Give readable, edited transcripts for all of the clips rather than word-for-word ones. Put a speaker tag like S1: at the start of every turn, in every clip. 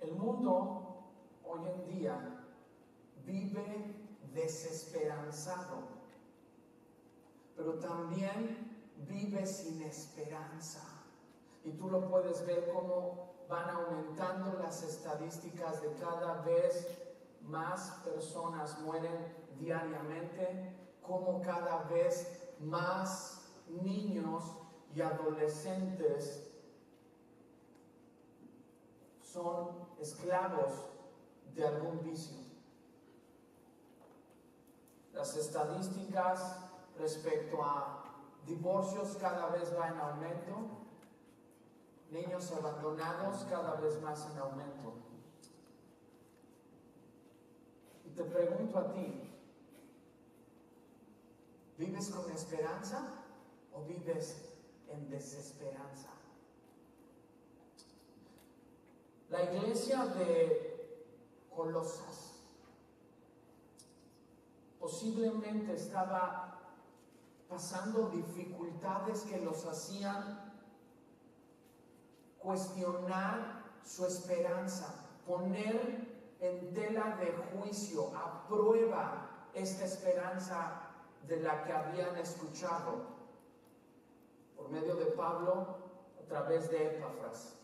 S1: El mundo hoy en día vive desesperanzado, pero también vive sin esperanza. Y tú lo puedes ver cómo van aumentando las estadísticas de cada vez más personas mueren diariamente, cómo cada vez más niños y adolescentes son esclavos de algún vicio. Las estadísticas respecto a divorcios cada vez va en aumento, niños abandonados cada vez más en aumento. Y te pregunto a ti, ¿vives con esperanza o vives en desesperanza? La iglesia de Colosas posiblemente estaba pasando dificultades que los hacían cuestionar su esperanza, poner en tela de juicio, a prueba esta esperanza de la que habían escuchado por medio de Pablo a través de Epafras.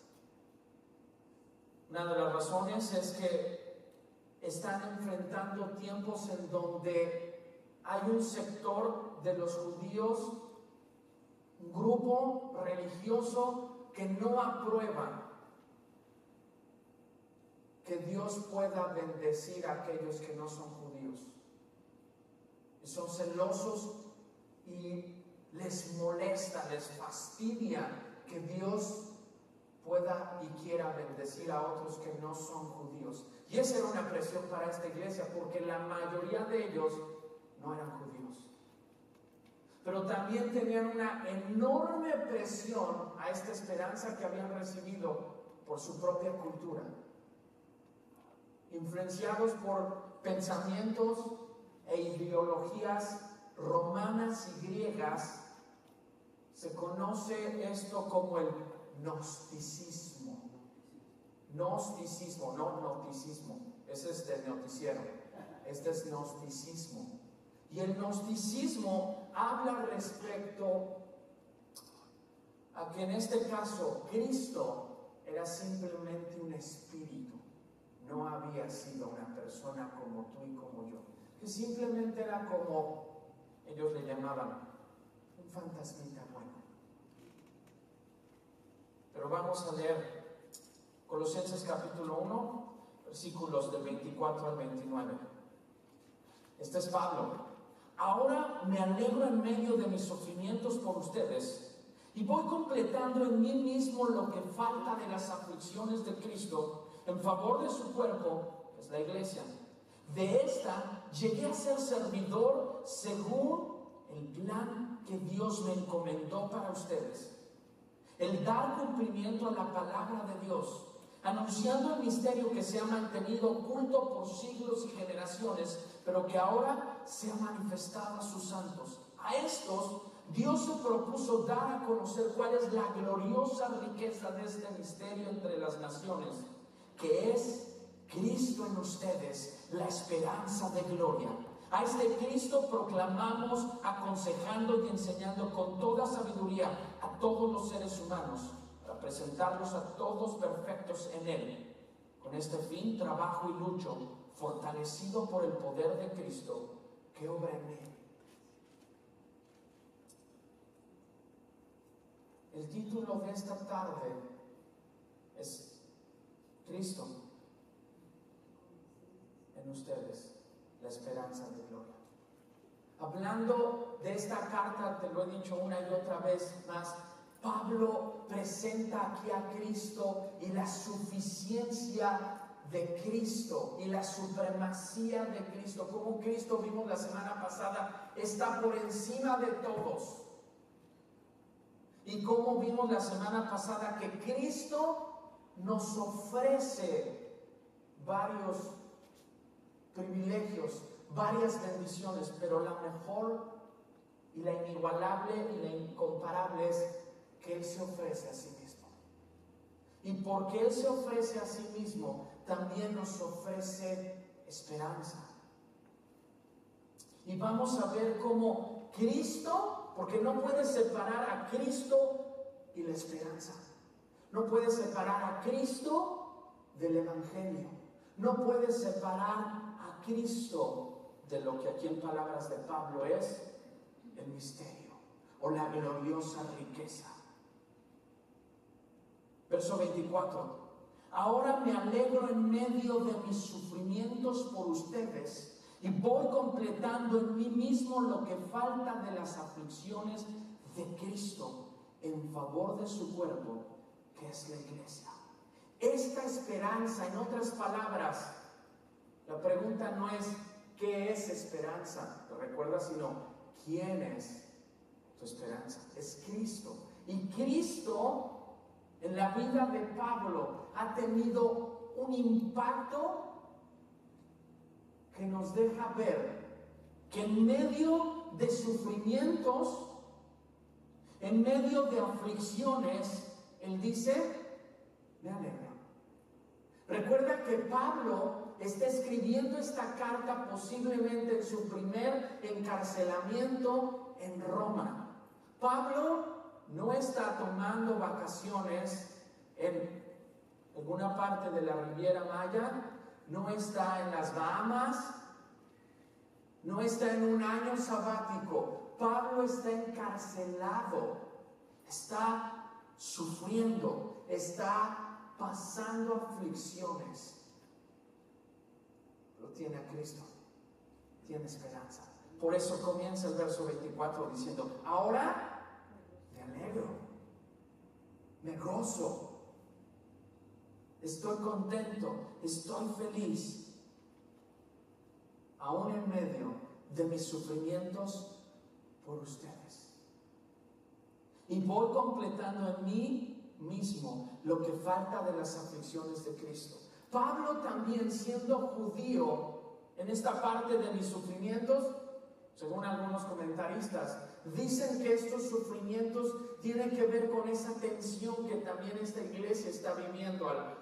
S1: Una de las razones es que están enfrentando tiempos en donde hay un sector de los judíos, un grupo religioso que no aprueba que Dios pueda bendecir a aquellos que no son judíos. Y son celosos y les molesta, les fastidia que Dios pueda y quiera bendecir a otros que no son judíos. Y esa era una presión para esta iglesia, porque la mayoría de ellos no eran judíos. Pero también tenían una enorme presión a esta esperanza que habían recibido por su propia cultura. Influenciados por pensamientos e ideologías romanas y griegas, se conoce esto como el gnosticismo. Gnosticismo, no noticismo. Ese es del noticiero. Este es gnosticismo. Y el gnosticismo habla respecto a que en este caso Cristo era simplemente un espíritu. No había sido una persona como tú y como yo. Que simplemente era como, ellos le llamaban, un fantasmita bueno. Pero vamos a leer Colosenses capítulo 1, versículos del 24 al 29. Este es Pablo. Ahora me alegro en medio de mis sufrimientos por ustedes y voy completando en mí mismo lo que falta de las aflicciones de Cristo en favor de su cuerpo, que es la iglesia. De esta llegué a ser servidor según el plan que Dios me encomendó para ustedes. El dar cumplimiento a la palabra de Dios, anunciando el misterio que se ha mantenido oculto por siglos y generaciones, pero que ahora se ha manifestado a sus santos. A estos Dios se propuso dar a conocer cuál es la gloriosa riqueza de este misterio entre las naciones, que es Cristo en ustedes, la esperanza de gloria. A este Cristo proclamamos, aconsejando y enseñando con toda sabiduría a todos los seres humanos, para presentarlos a todos perfectos en Él. Con este fin trabajo y lucho, fortalecido por el poder de Cristo que obra en mí. El título de esta tarde es Cristo en ustedes, la esperanza de gloria. Hablando de esta carta, te lo he dicho una y otra vez más, Pablo presenta aquí a Cristo y la suficiencia de Cristo y la supremacía de Cristo. Como Cristo, vimos la semana pasada, está por encima de todos. Y como vimos la semana pasada que Cristo nos ofrece varios privilegios varias bendiciones, pero la mejor y la inigualable y la incomparable es que Él se ofrece a sí mismo. Y porque Él se ofrece a sí mismo, también nos ofrece esperanza. Y vamos a ver cómo Cristo, porque no puedes separar a Cristo y la esperanza. No puedes separar a Cristo del Evangelio. No puedes separar a Cristo de lo que aquí en palabras de Pablo es el misterio o la gloriosa riqueza. Verso 24. Ahora me alegro en medio de mis sufrimientos por ustedes y voy completando en mí mismo lo que falta de las aflicciones de Cristo en favor de su cuerpo, que es la iglesia. Esta esperanza, en otras palabras, la pregunta no es ¿qué es esperanza? ¿Te recuerdas? Sino ¿quién es tu esperanza? Es Cristo. Y Cristo en la vida de Pablo ha tenido un impacto que nos deja ver que en medio de sufrimientos, en medio de aflicciones, Él dice, me alegro. Recuerda que Pablo está escribiendo esta carta posiblemente en su primer encarcelamiento en Roma. Pablo no está tomando vacaciones en alguna parte de la Riviera Maya, no está en las Bahamas, no está en un año sabático. Pablo está encarcelado, está sufriendo, está pasando aflicciones, pero tiene a Cristo, tiene esperanza. Por eso comienza el verso 24 diciendo, ahora me alegro, me gozo, estoy contento, estoy feliz, aún en medio de mis sufrimientos por ustedes. Y voy completando en mí mismo lo que falta de las aflicciones de Cristo. Pablo también, siendo judío, en esta parte de mis sufrimientos, según algunos comentaristas, dicen que estos sufrimientos tienen que ver con esa tensión que también esta iglesia está viviendo al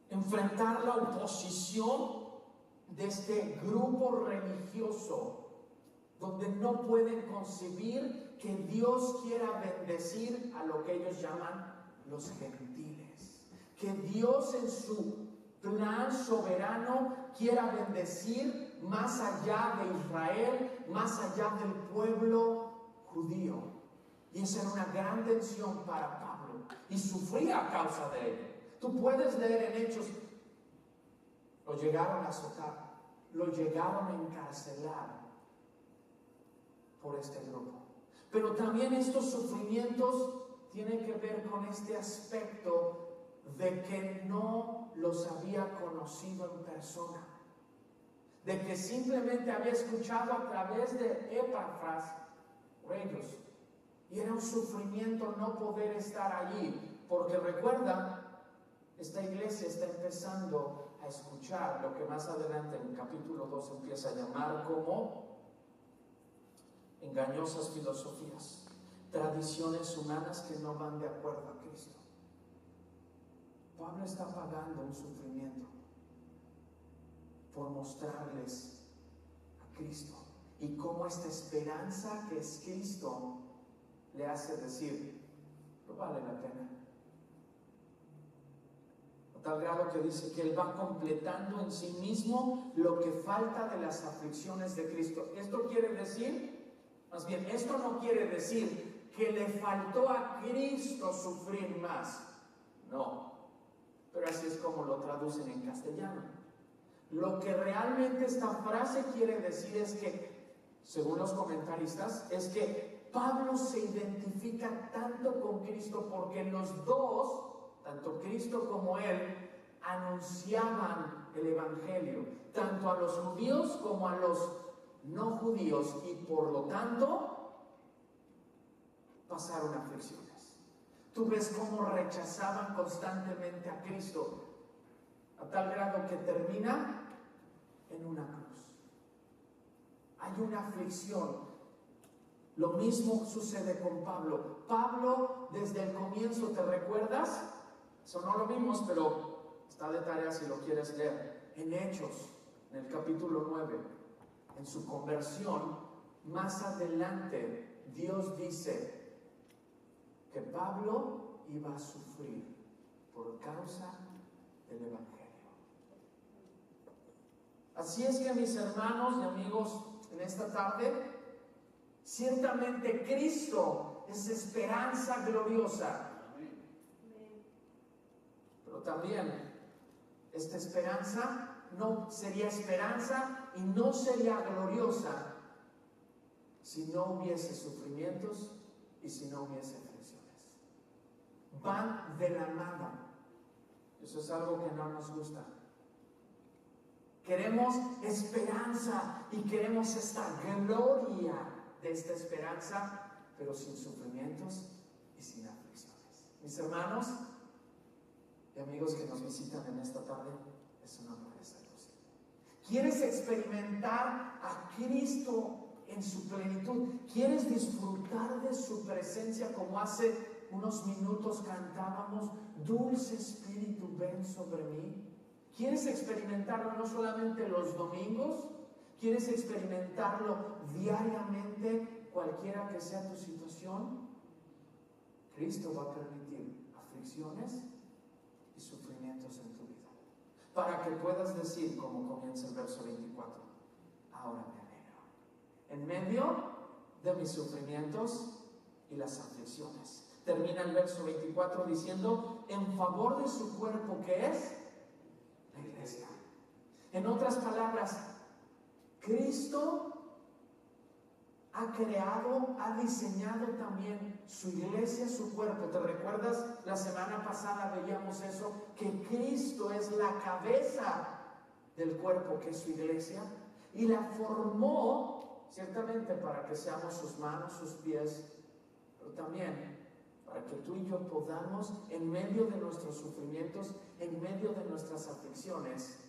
S1: enfrentar la oposición de este grupo religioso, donde no pueden concebir que Dios quiera bendecir a lo que ellos llaman los gentiles, que Dios en su plan soberano quiera bendecir más allá de Israel, más allá del pueblo judío. Y esa era una gran tensión para Pablo y sufría a causa de ello. Tú puedes leer en Hechos, lo llegaron a azotar, lo llegaron a encarcelar por este grupo. Pero también estos sufrimientos tienen que ver con este aspecto de que no los había conocido en persona, de que simplemente había escuchado a través de Epafras por ellos, y era un sufrimiento no poder estar allí, porque recuerda, esta iglesia está empezando a escuchar lo que más adelante en el capítulo 2 empieza a llamar como engañosas filosofías, tradiciones humanas que no van de acuerdo a Cristo. Pablo está pagando un sufrimiento por mostrarles a Cristo y cómo esta esperanza que es Cristo le hace decir, no vale la pena. A tal grado que dice que Él va completando en sí mismo lo que falta de las aflicciones de Cristo. Esto quiere decir, más bien, esto no quiere decir que le faltó a Cristo sufrir más. No, pero así es como lo traducen en castellano. Lo que realmente esta frase quiere decir es que, según los comentaristas, es que Pablo se identifica tanto con Cristo porque los dos, tanto Cristo como Él, anunciaban el Evangelio, tanto a los judíos como a los no judíos, y por lo tanto pasaron aflicciones. Tú ves cómo rechazaban constantemente a Cristo, a tal grado que termina en una cruz. hay una aflicción. Lo mismo sucede con Pablo. Pablo, desde el comienzo, ¿te recuerdas? Eso no lo vimos, pero está de tarea si lo quieres leer. En Hechos, en el capítulo 9, en su conversión, más adelante, Dios dice que Pablo iba a sufrir por causa del Evangelio. Así es que, mis hermanos y amigos, en esta tarde, ciertamente Cristo es esperanza gloriosa. Pero también esta esperanza no sería esperanza y no sería gloriosa si no hubiese sufrimientos y si no hubiese aflicciones. Van de la mano. Eso es algo que no nos gusta. Queremos esperanza y queremos esta gloria de esta esperanza, pero sin sufrimientos y sin aflicciones. Mis hermanos y amigos que nos visitan en esta tarde, eso no puede ser posible. ¿Quieres experimentar a Cristo en su plenitud? ¿Quieres disfrutar de su presencia como hace unos minutos cantábamos? Dulce Espíritu, ven sobre mí. ¿Quieres experimentarlo no solamente los domingos? ¿Quieres experimentarlo diariamente, cualquiera que sea tu situación? Cristo va a permitir aflicciones y sufrimientos en tu vida, para que puedas decir, como comienza el verso 24, ahora me alegro, en medio de mis sufrimientos y las aflicciones. Termina el verso 24 diciendo, en favor de su cuerpo, que es la iglesia. En otras palabras, Cristo ha creado, ha diseñado también su iglesia, su cuerpo. ¿Te recuerdas? La semana pasada veíamos eso, que Cristo es la cabeza del cuerpo, que es su iglesia, y la formó ciertamente para que seamos sus manos, sus pies, pero también para que tú y yo podamos, en medio de nuestros sufrimientos, en medio de nuestras aflicciones,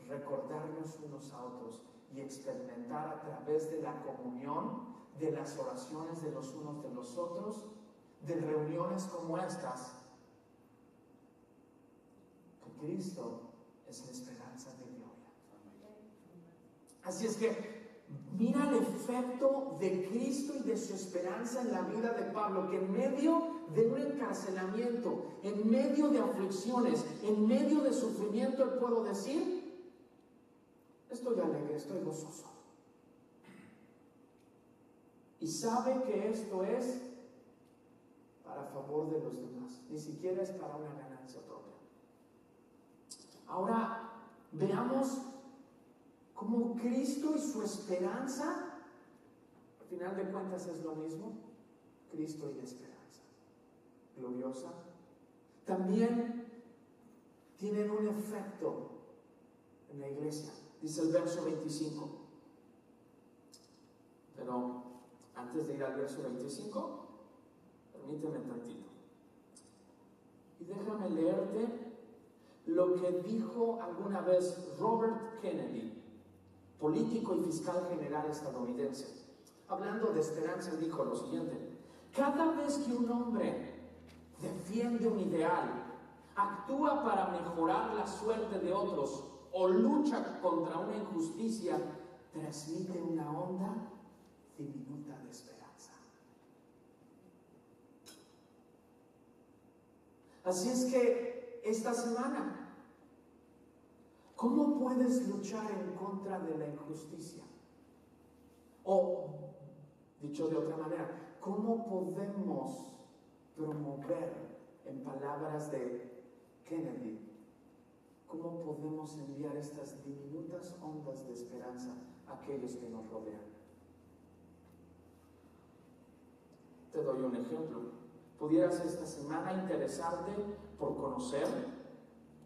S1: recordarnos unos a otros y experimentar a través de la comunión, de las oraciones de los unos de los otros, de reuniones como estas, que Cristo es la esperanza de gloria. Así es que mira el efecto de Cristo y de su esperanza en la vida de Pablo, que en medio de un encarcelamiento, en medio de aflicciones, en medio de sufrimiento, él puedo decir, estoy alegre, estoy gozoso. Y sabe que esto es para favor de los demás, ni siquiera es para una ganancia propia. Ahora veamos cómo Cristo y su esperanza, al final de cuentas es lo mismo, Cristo y la esperanza gloriosa, también tienen un efecto en la iglesia. Dice el verso 25. Pero antes de ir al verso 25, permíteme tantito. Y déjame leerte lo que dijo alguna vez Robert Kennedy, político y fiscal general estadounidense. Hablando de esperanza, dijo lo siguiente: cada vez que un hombre defiende un ideal, actúa para mejorar la suerte de otros o lucha contra una injusticia, transmite una onda diminuta de esperanza. Así es que esta semana, ¿cómo puedes luchar en contra de la injusticia? O, dicho de otra manera, ¿cómo podemos promover, en palabras de Kennedy, cómo podemos enviar estas diminutas ondas de esperanza a aquellos que nos rodean? Te doy un ejemplo. Pudieras esta semana interesarte por conocer,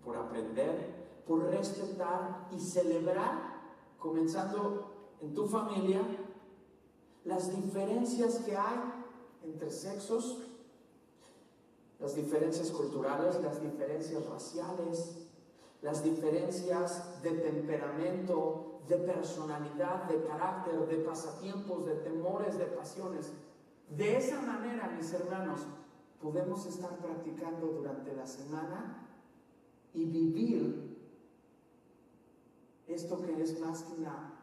S1: por aprender, por respetar y celebrar, comenzando en tu familia, las diferencias que hay entre sexos, las diferencias culturales, las diferencias raciales, las diferencias de temperamento, de personalidad, de carácter, de pasatiempos, de temores, de pasiones. De esa manera, mis hermanos, podemos estar practicando durante la semana y vivir esto que es más que una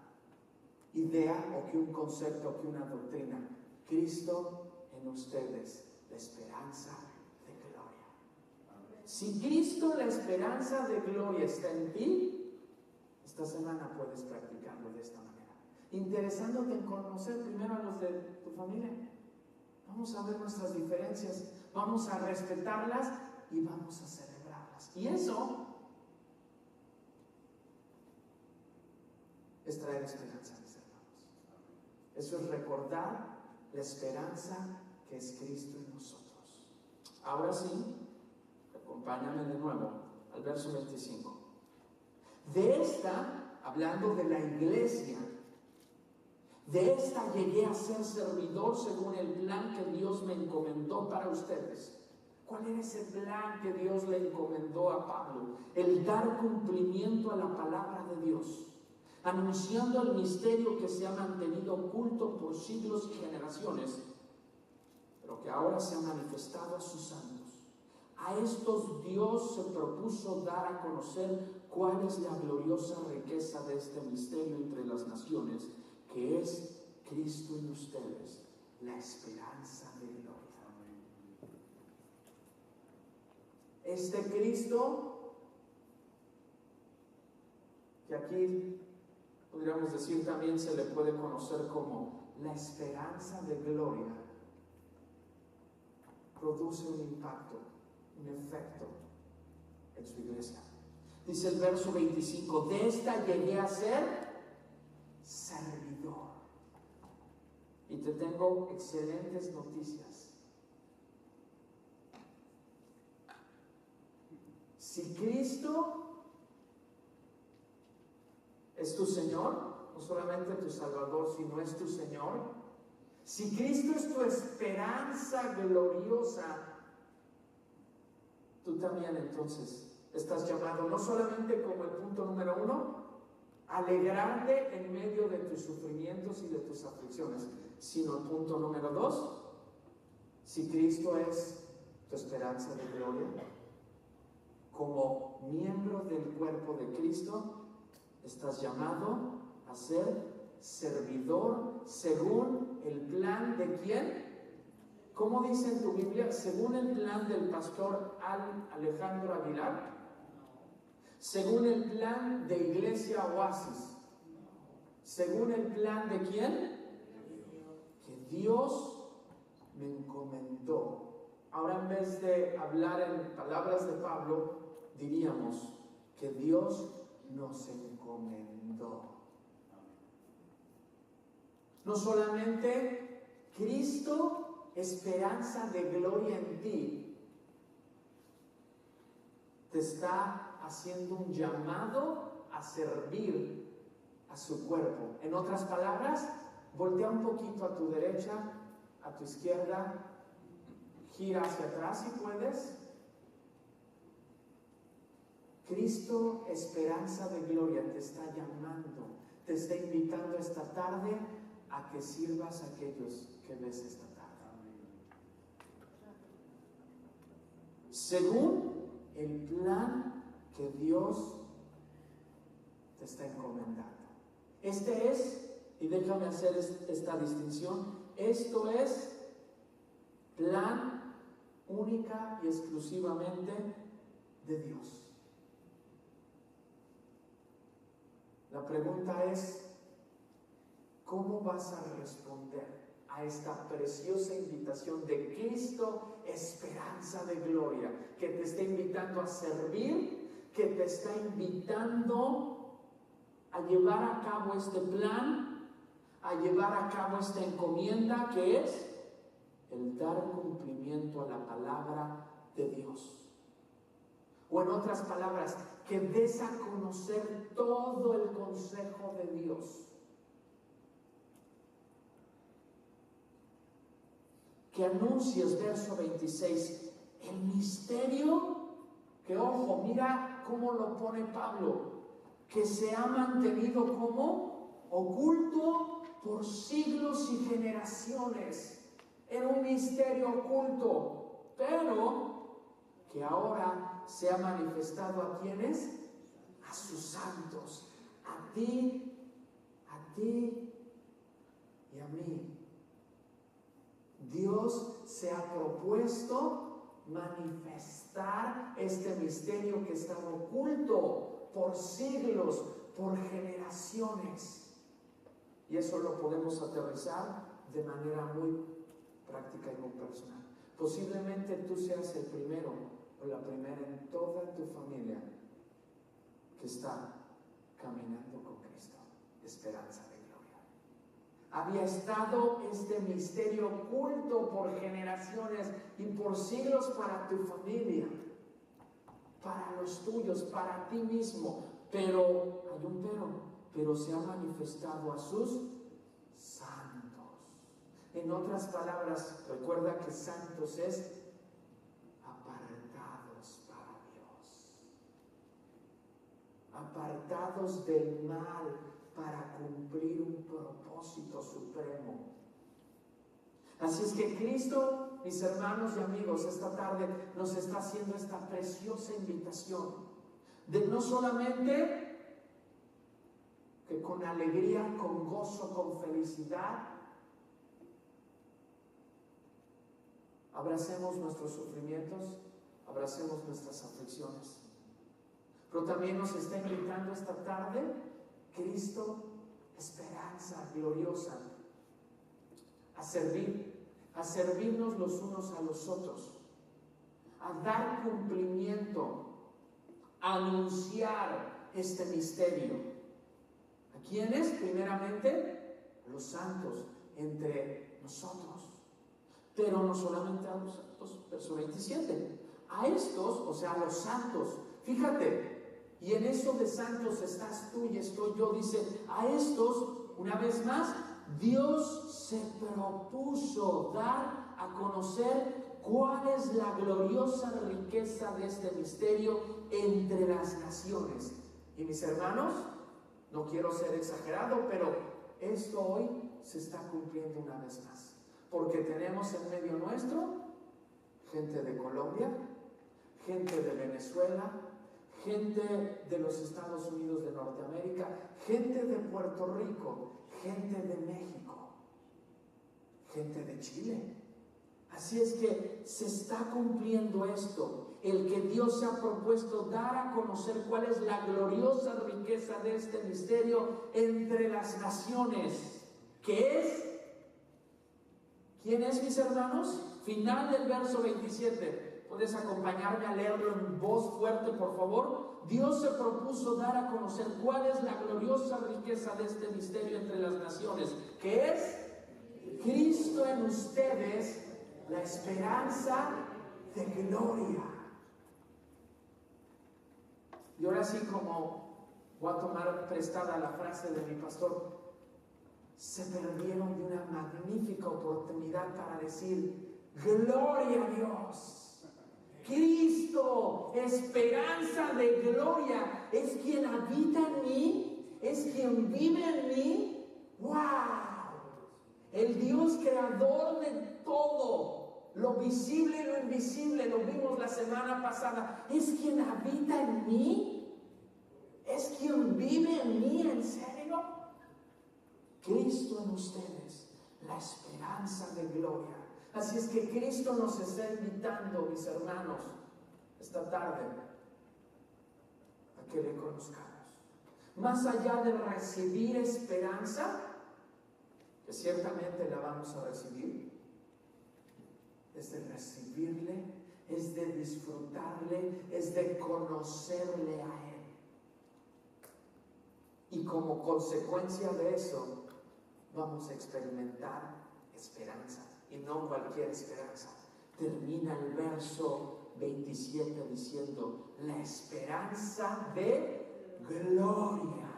S1: idea o que un concepto o que una doctrina. Cristo en ustedes, la esperanza de gloria. Si Cristo, la esperanza de gloria, está en ti, esta semana puedes practicarlo de esta manera. Interesándote en conocer primero a los de tu familia. Vamos a ver nuestras diferencias, vamos a respetarlas y vamos a celebrarlas. Y eso es traer esperanza, mis hermanos. Eso es recordar la esperanza que es Cristo en nosotros. Ahora sí, acompáñame de nuevo al verso 25. De esta, hablando de la iglesia, de esta llegué a ser servidor según el plan que Dios me encomendó para ustedes. ¿Cuál era ese plan que Dios le encomendó a Pablo? El dar cumplimiento a la palabra de Dios, anunciando el misterio que se ha mantenido oculto por siglos y generaciones, pero que ahora se ha manifestado a sus santos. A estos Dios se propuso dar a conocer cuál es la gloriosa riqueza de este misterio entre las naciones, que es Cristo en ustedes, la esperanza de gloria. Este Cristo, que aquí podríamos decir también se le puede conocer como la esperanza de gloria, produce un impacto, un efecto en su iglesia. Dice el verso 25, de esta llegué a ser servidor. Y te tengo excelentes noticias. Si Cristo es tu Señor, no solamente tu Salvador, sino es tu Señor, si Cristo es tu esperanza gloriosa, tú también entonces estás llamado no solamente como el punto número 1, alegrarte en medio de tus sufrimientos y de tus aflicciones, sino el punto número 2, si Cristo es tu esperanza de gloria, como miembro del cuerpo de Cristo, estás llamado a ser servidor según el plan de ¿quién? ¿Cómo dice en tu Biblia? Según el plan del pastor Alejandro Aguilar. Según el plan de Iglesia Oasis. Según el plan de ¿quién? Que Dios me encomendó. Ahora en vez de hablar en palabras de Pablo, diríamos que Dios nos encomendó. No solamente Cristo, esperanza de gloria en ti, te está haciendo un llamado a servir a su cuerpo. En otras palabras, voltea un poquito a tu derecha, a tu izquierda, gira hacia atrás si puedes. Cristo, esperanza de gloria, te está llamando, te está invitando esta tarde a que sirvas a aquellos que ves esta tarde. Según el plan que Dios te está encomendando. Este es, y déjame hacer esta distinción, esto es plan única y exclusivamente de Dios. La pregunta es, ¿cómo vas a responder a esta preciosa invitación de Cristo, esperanza de gloria, que te está invitando a servir, que te está invitando a llevar a cabo este plan, a llevar a cabo esta encomienda que es el dar cumplimiento a la palabra de Dios? O en otras palabras, que des a conocer todo el consejo de Dios. Que anuncies, verso 26, el misterio, que ojo, mira cómo lo pone Pablo, que se ha mantenido como oculto por siglos y generaciones, en un misterio oculto, pero que ahora se ha manifestado ¿a quiénes? A sus santos, a ti y a mí. Dios se ha propuesto manifestar este misterio que estaba oculto por siglos, por generaciones. Y eso lo podemos aterrizar de manera muy práctica y muy personal. Posiblemente tú seas el primero o la primera en toda tu familia que está caminando con Cristo. Esperanza de gloria. Había estado este misterio oculto por generaciones y por siglos para tu familia, para los tuyos, para ti mismo. Pero, hay un pero se ha manifestado a sus santos. En otras palabras, recuerda que santos es apartados para Dios, apartados del mal para cumplir un propósito supremo. Así es que Cristo, mis hermanos y amigos, esta tarde nos está haciendo esta preciosa invitación de no solamente que con alegría, con gozo, con felicidad abracemos nuestros sufrimientos, abracemos nuestras aflicciones, pero también nos está invitando esta tarde Cristo, esperanza gloriosa, a servirnos los unos a los otros, a dar cumplimiento, a anunciar este misterio. ¿A quiénes? Primeramente, los santos entre nosotros. Pero no solamente a los santos, verso 27. A estos, o sea, a los santos, fíjate, y en eso de santos estás tú y estoy yo, dice, a estos, una vez más, Dios se propuso dar a conocer cuál es la gloriosa riqueza de este misterio entre las naciones. Y mis hermanos, no quiero ser exagerado, pero esto hoy se está cumpliendo una vez más. Porque tenemos en medio nuestro gente de Colombia, gente de Venezuela, gente de los Estados Unidos de Norteamérica, gente de Puerto Rico, gente de México, gente de Chile. Así es que se está cumpliendo esto, el que Dios se ha propuesto dar a conocer cuál es la gloriosa riqueza de este misterio entre las naciones, que es, ¿quién es, mis hermanos? Final del verso 27. ¿Puedes acompañarme a leerlo en voz fuerte, por favor? Dios se propuso dar a conocer cuál es la gloriosa riqueza de este misterio entre las naciones, que es Cristo en ustedes, la esperanza de gloria. Y ahora sí, como voy a tomar prestada la frase de mi pastor, se perdieron de una magnífica oportunidad para decir: gloria a Dios. Cristo, esperanza de gloria, es quien habita en mí, es quien vive en mí. ¡Wow! El Dios creador de todo, lo visible y lo invisible, lo vimos la semana pasada, es quien habita en mí, es quien vive en mí. ¿En serio? Cristo en ustedes, la esperanza de gloria. Así es que Cristo nos está invitando, mis hermanos, esta tarde a que le conozcamos. Más allá de recibir esperanza, que ciertamente la vamos a recibir, es de recibirle, es de disfrutarle, es de conocerle a Él. Y como consecuencia de eso, vamos a experimentar esperanza, y no cualquier esperanza. Termina el verso 27 diciendo: la esperanza de gloria.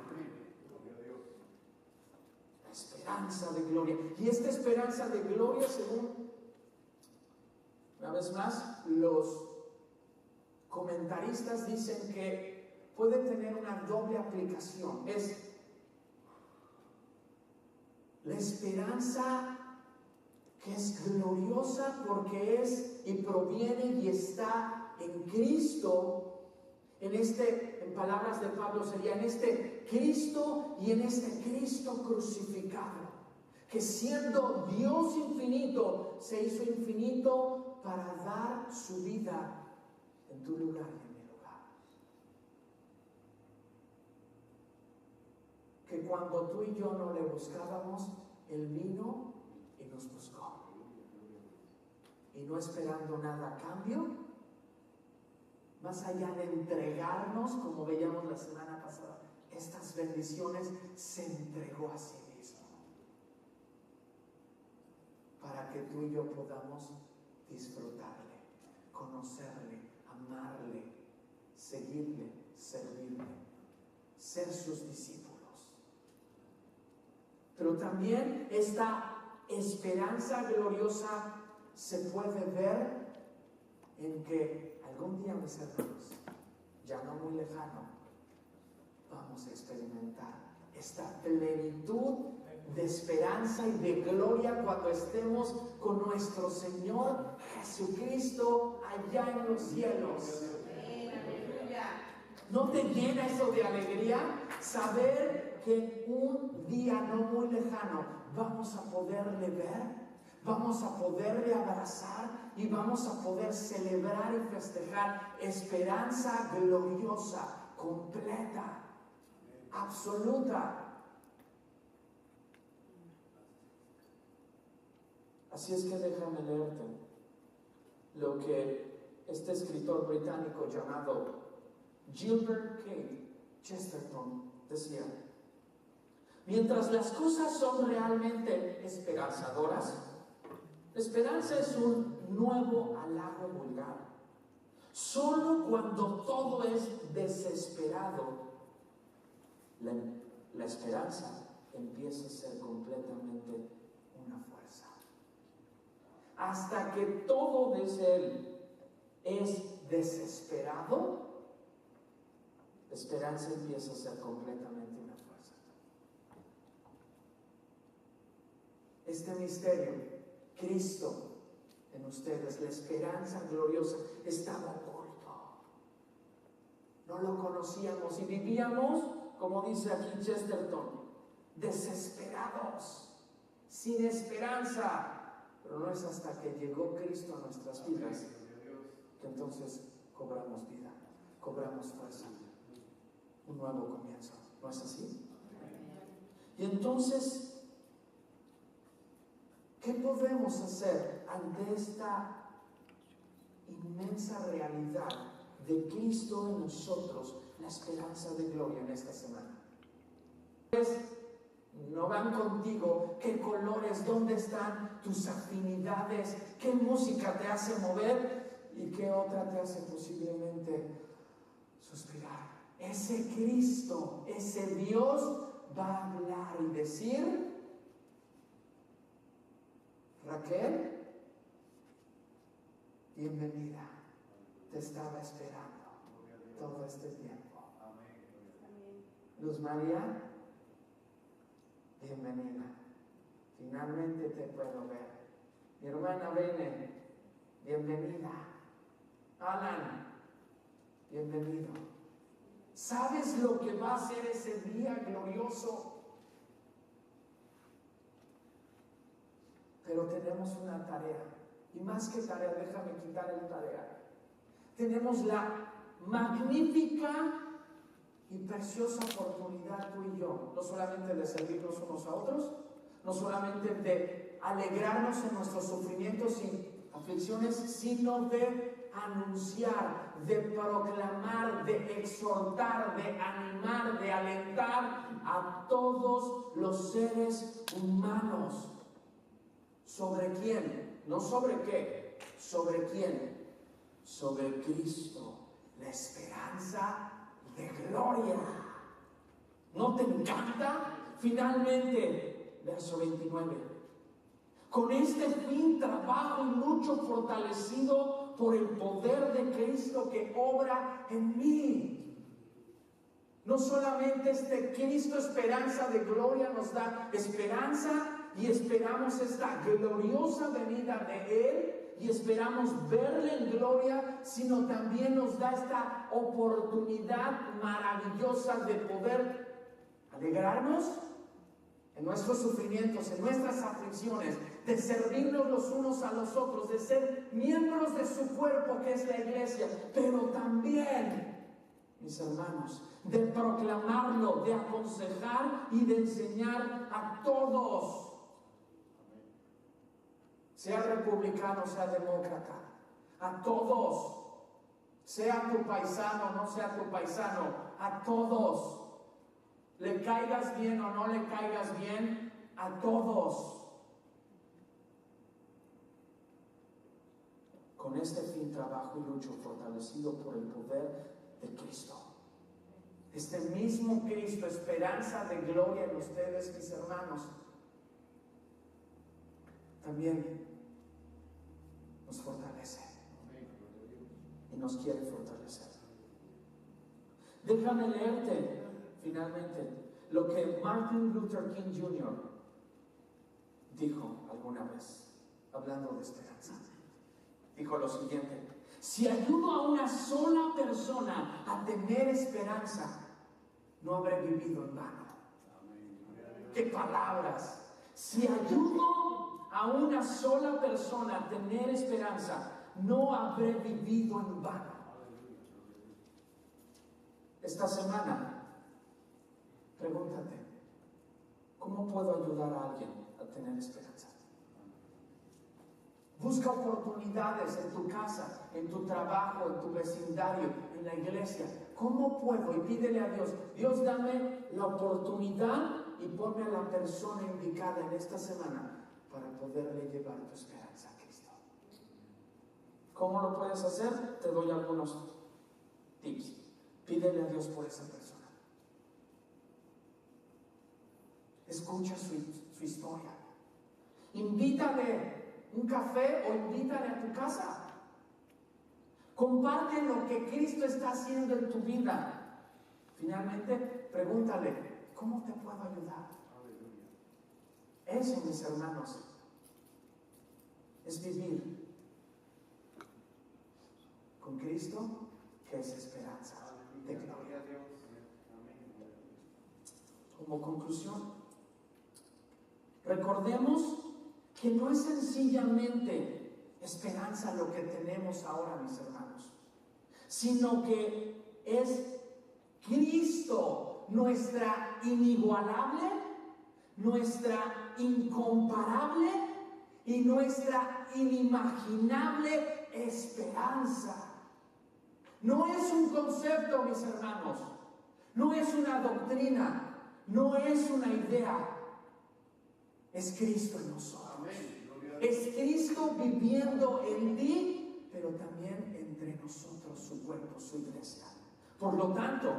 S1: La esperanza de gloria. Y esta esperanza de gloria, según, una vez más, los comentaristas dicen que puede tener una doble aplicación. Es la esperanza que es gloriosa porque es y proviene y está en Cristo. En palabras de Pablo sería en este Cristo y en este Cristo crucificado, que siendo Dios infinito, se hizo infinito para dar su vida en tu lugar y en mi lugar. Que cuando tú y yo no le buscábamos, Él vino y nos buscó. Y no esperando nada a cambio, más allá de entregarnos, como veíamos la semana pasada, estas bendiciones, se entregó a sí mismo. Para que tú y yo podamos disfrutarle, conocerle, amarle, seguirle, servirle, ser sus discípulos. Pero también esta esperanza gloriosa se puede ver en que algún día, mis hermanos, ya no muy lejano, vamos a experimentar esta plenitud de esperanza y de gloria cuando estemos con nuestro Señor Jesucristo allá en los cielos. ¿No te llena eso de alegría? Saber que un día no muy lejano vamos a poderle ver, vamos a poderle abrazar y vamos a poder celebrar y festejar esperanza gloriosa, completa, absoluta. Así es que déjame leerte lo que este escritor británico llamado Gilbert K. Chesterton decía: mientras las cosas son realmente esperanzadoras, la esperanza es un nuevo halago vulgar. Solo cuando todo es desesperado, la esperanza empieza a ser completamente una fuerza. Hasta que todo de ser es desesperado, la esperanza empieza a ser completamente una fuerza. Este misterio, Cristo en ustedes, la esperanza gloriosa, estaba oculto. No lo conocíamos y vivíamos, como dice aquí Chesterton, desesperados, sin esperanza. Pero no es hasta que llegó Cristo a nuestras vidas que entonces cobramos vida, cobramos fuerza, un nuevo comienzo. ¿No es así? Y entonces, ¿qué podemos hacer ante esta inmensa realidad de Cristo en nosotros, la esperanza de gloria en esta semana? No van contigo qué colores, dónde están tus afinidades, qué música te hace mover y qué otra te hace posiblemente suspirar. Ese Cristo, ese Dios va a hablar y decir: Raquel, bienvenida, te estaba esperando todo este tiempo. Luz María, bienvenida, finalmente te puedo ver. Mi hermana Bene, bienvenida. Alan, bienvenido. ¿Sabes lo que va a ser ese día glorioso? Pero tenemos una tarea, y más que tarea, déjame quitar el tarea. Tenemos la magnífica y preciosa oportunidad, tú y yo, no solamente de servirnos unos a otros, no solamente de alegrarnos en nuestros sufrimientos y aflicciones, sino de anunciar, de proclamar, de exhortar, de animar, de alentar a todos los seres humanos. ¿Sobre quién? No sobre qué, ¿sobre quién? Sobre Cristo, la esperanza de gloria. ¿No te encanta? Finalmente, verso 29. Con este fin trabajo y lucho fortalecido por el poder de Cristo que obra en mí. No solamente este Cristo esperanza de gloria nos da esperanza y esperamos esta gloriosa venida de Él y esperamos verle en gloria, sino también nos da esta oportunidad maravillosa de poder alegrarnos en nuestros sufrimientos, en nuestras aflicciones, de servirnos los unos a los otros, de ser miembros de su cuerpo que es la iglesia, pero también, mis hermanos, de proclamarlo, de aconsejar y de enseñar a todos, sea republicano, sea demócrata, a todos, sea tu paisano, no sea tu paisano, a todos. Le caigas bien o no le caigas bien, a todos. Con este fin trabajo y lucho fortalecido por el poder de Cristo. Este mismo Cristo, esperanza de gloria en ustedes, mis hermanos, también nos fortalece y nos quiere fortalecer. Déjame leerte finalmente lo que Martin Luther King Jr. dijo alguna vez, hablando de esperanza. Dijo lo siguiente: si ayudo a una sola persona a tener esperanza, no habré vivido en vano. ¡Qué palabras! Si ayudo a una sola persona a tener esperanza, no habré vivido en vano. Esta semana, pregúntate, ¿cómo puedo ayudar a alguien a tener esperanza? Busca oportunidades en tu casa, en tu trabajo, en tu vecindario, en la iglesia. ¿Cómo puedo? Y pídele a Dios: Dios, dame la oportunidad y ponme a la persona indicada en esta semana para poderle llevar tu esperanza a Cristo. ¿Cómo lo puedes hacer? Te doy algunos tips. Pídele a Dios por esa persona. Escucha su historia. Invítale un café o invítale a tu casa. Comparte lo que Cristo está haciendo en tu vida. Finalmente, pregúntale: ¿cómo te puedo ayudar? Eso, mis hermanos, es vivir con Cristo, que es esperanza de gloria. Como conclusión, recordemos que no es sencillamente esperanza lo que tenemos ahora, mis hermanos, sino que es Cristo, nuestra inigualable, nuestra incomparable y nuestra inimaginable esperanza. No es un concepto, mis hermanos, no es una doctrina, no es una idea. Es Cristo en nosotros. Es Cristo viviendo en ti, pero también entre nosotros, su cuerpo, su iglesia. Por lo tanto,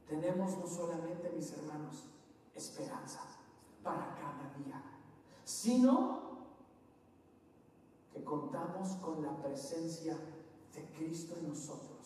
S1: tenemos no solamente, mis hermanos, esperanza para cada día, sino que contamos con la presencia de Cristo en nosotros